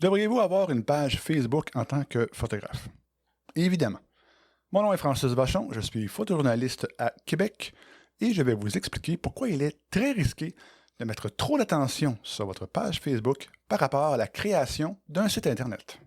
Devriez-vous avoir une page Facebook en tant que photographe? Évidemment. Mon nom est Francis Vachon, je suis photojournaliste à Québec et je vais vous expliquer pourquoi il est très risqué de mettre trop d'attention sur votre page Facebook par rapport à la création d'un site Internet.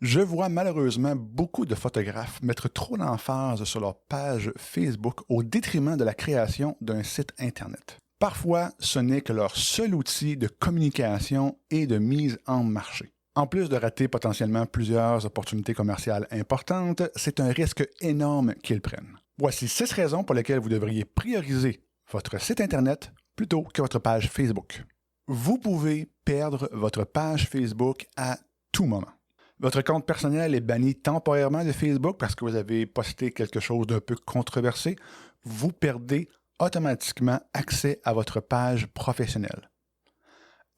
Je vois malheureusement beaucoup de photographes mettre trop d'emphase sur leur page Facebook au détriment de la création d'un site Internet. Parfois, ce n'est que leur seul outil de communication et de mise en marché. En plus de rater potentiellement plusieurs opportunités commerciales importantes, c'est un risque énorme qu'ils prennent. Voici 6 raisons pour lesquelles vous devriez prioriser votre site Internet plutôt que votre page Facebook. Vous pouvez perdre votre page Facebook à tout moment. Votre compte personnel est banni temporairement de Facebook parce que vous avez posté quelque chose d'un peu controversé. Vous perdez automatiquement accès à votre page professionnelle.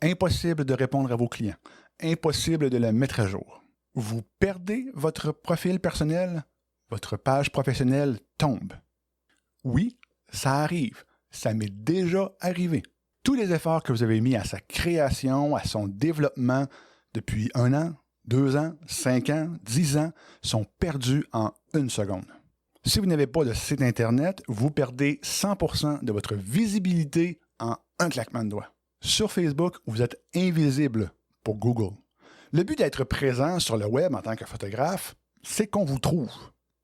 Impossible de répondre à vos clients. Impossible de la mettre à jour. Vous perdez votre profil personnel, votre page professionnelle tombe. Oui, ça arrive. Ça m'est déjà arrivé. Tous les efforts que vous avez mis à sa création, à son développement depuis 1 an, 2 ans, 5 ans, 10 ans sont perdus en 1 seconde. Si vous n'avez pas de site Internet, vous perdez 100% de votre visibilité en un claquement de doigts. Sur Facebook, vous êtes invisible pour Google. Le but d'être présent sur le web en tant que photographe, c'est qu'on vous trouve,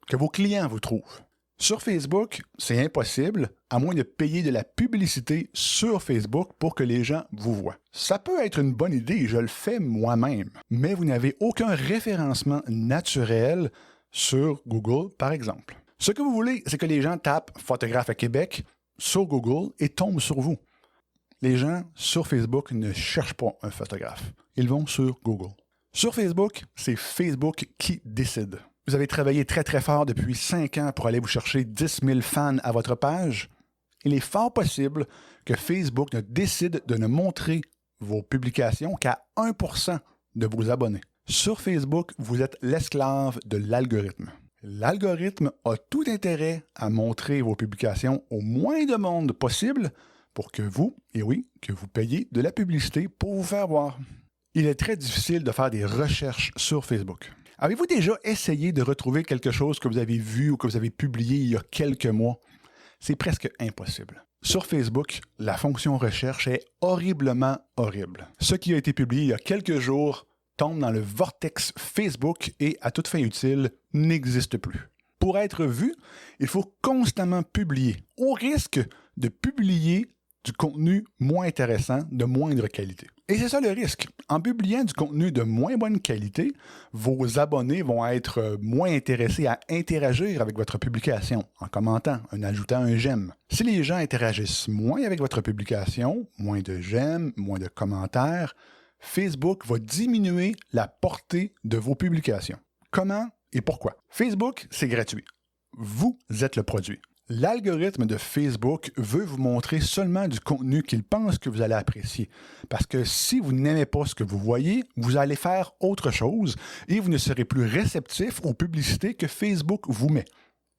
que vos clients vous trouvent. Sur Facebook, c'est impossible, à moins de payer de la publicité sur Facebook pour que les gens vous voient. Ça peut être une bonne idée, je le fais moi-même, mais vous n'avez aucun référencement naturel sur Google, par exemple. Ce que vous voulez, c'est que les gens tapent « photographe à Québec » sur Google et tombent sur vous. Les gens sur Facebook ne cherchent pas un photographe. Ils vont sur Google. Sur Facebook, c'est Facebook qui décide. Vous avez travaillé très très fort depuis 5 ans pour aller vous chercher 10 000 fans à votre page. Il est fort possible que Facebook ne décide de ne montrer vos publications qu'à 1% de vos abonnés. Sur Facebook, vous êtes l'esclave de l'algorithme. L'algorithme a tout intérêt à montrer vos publications au moins de monde possible pour que vous, et oui, que vous payiez de la publicité pour vous faire voir. Il est très difficile de faire des recherches sur Facebook. Avez-vous déjà essayé de retrouver quelque chose que vous avez vu ou que vous avez publié il y a quelques mois? C'est presque impossible. Sur Facebook, la fonction recherche est horriblement horrible. Ce qui a été publié il y a quelques jours tombe dans le vortex Facebook et, à toute fin utile, n'existe plus. Pour être vu, il faut constamment publier, au risque de publier du contenu moins intéressant, de moindre qualité. Et c'est ça le risque. En publiant du contenu de moins bonne qualité, vos abonnés vont être moins intéressés à interagir avec votre publication, en commentant, en ajoutant un j'aime. Si les gens interagissent moins avec votre publication, moins de j'aime, moins de commentaires, Facebook va diminuer la portée de vos publications. Comment et pourquoi? Facebook, c'est gratuit. Vous êtes le produit. L'algorithme de Facebook veut vous montrer seulement du contenu qu'il pense que vous allez apprécier. Parce que si vous n'aimez pas ce que vous voyez, vous allez faire autre chose et vous ne serez plus réceptif aux publicités que Facebook vous met.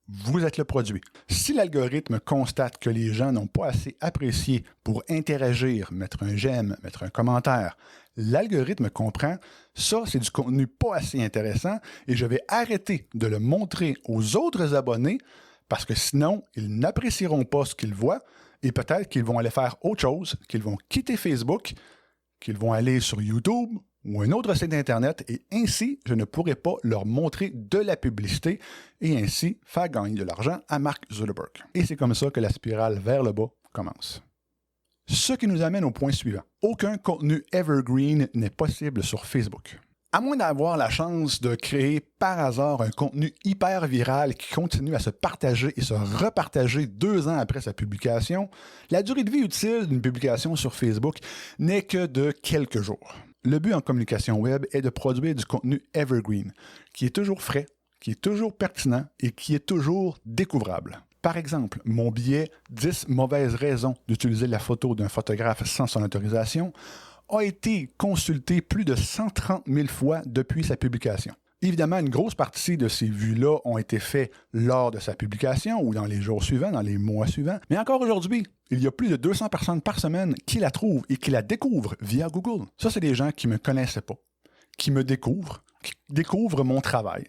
Vous êtes le produit. Si l'algorithme constate que les gens n'ont pas assez apprécié pour interagir, mettre un j'aime, mettre un commentaire, l'algorithme comprend ça, c'est du contenu pas assez intéressant et je vais arrêter de le montrer aux autres abonnés parce que sinon, ils n'apprécieront pas ce qu'ils voient et peut-être qu'ils vont aller faire autre chose, qu'ils vont quitter Facebook, qu'ils vont aller sur YouTube ou un autre site Internet et ainsi, je ne pourrai pas leur montrer de la publicité et ainsi faire gagner de l'argent à Mark Zuckerberg. Et c'est comme ça que la spirale vers le bas commence. Ce qui nous amène au point suivant. Aucun contenu evergreen n'est possible sur Facebook. À moins d'avoir la chance de créer par hasard un contenu hyper viral qui continue à se partager et se repartager 2 ans après sa publication, la durée de vie utile d'une publication sur Facebook n'est que de quelques jours. Le but en communication web est de produire du contenu evergreen, qui est toujours frais, qui est toujours pertinent et qui est toujours découvrable. Par exemple, mon billet « 10 mauvaises raisons d'utiliser la photo d'un photographe sans son autorisation » a été consulté plus de 130 000 fois depuis sa publication. Évidemment, une grosse partie de ces vues-là ont été faites lors de sa publication ou dans les jours suivants, dans les mois suivants. Mais encore aujourd'hui, il y a plus de 200 personnes par semaine qui la trouvent et qui la découvrent via Google. Ça, c'est des gens qui ne me connaissaient pas, qui me découvrent, qui découvrent mon travail,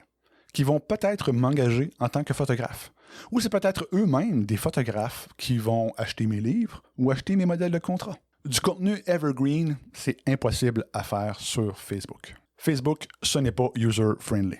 qui vont peut-être m'engager en tant que photographe. Ou c'est peut-être eux-mêmes des photographes qui vont acheter mes livres ou acheter mes modèles de contrat. Du contenu evergreen, c'est impossible à faire sur Facebook. Facebook, ce n'est pas user-friendly.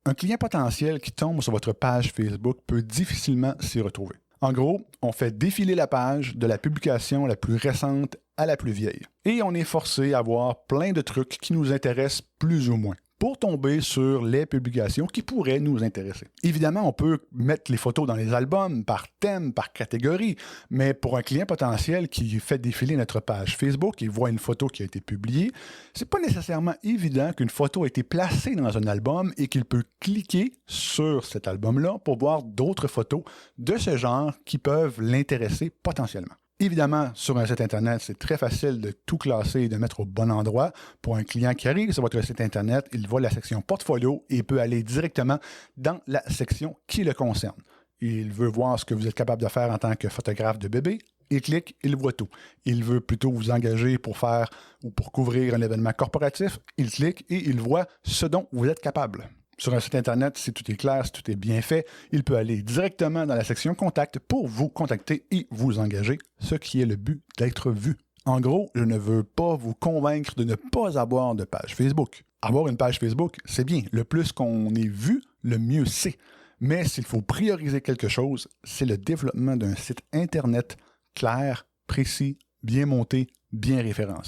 Un client potentiel qui tombe sur votre page Facebook peut difficilement s'y retrouver. En gros, on fait défiler la page de la publication la plus récente à la plus vieille. Et on est forcé à voir plein de trucs qui nous intéressent plus ou moins, pour tomber sur les publications qui pourraient nous intéresser. Évidemment, on peut mettre les photos dans les albums, par thème, par catégorie, mais pour un client potentiel qui fait défiler notre page Facebook et voit une photo qui a été publiée, c'est pas nécessairement évident qu'une photo a été placée dans un album et qu'il peut cliquer sur cet album-là pour voir d'autres photos de ce genre qui peuvent l'intéresser potentiellement. Évidemment, sur un site Internet, c'est très facile de tout classer et de mettre au bon endroit. Pour un client qui arrive sur votre site Internet, il voit la section portfolio et peut aller directement dans la section qui le concerne. Il veut voir ce que vous êtes capable de faire en tant que photographe de bébé. Il clique, il voit tout. Il veut plutôt vous engager pour faire ou pour couvrir un événement corporatif. Il clique et il voit ce dont vous êtes capable. Sur un site Internet, si tout est clair, si tout est bien fait, il peut aller directement dans la section Contact pour vous contacter et vous engager, ce qui est le but d'être vu. En gros, je ne veux pas vous convaincre de ne pas avoir de page Facebook. Avoir une page Facebook, c'est bien. Le plus qu'on est vu, le mieux c'est. Mais s'il faut prioriser quelque chose, c'est le développement d'un site Internet clair, précis, bien monté, bien référencé.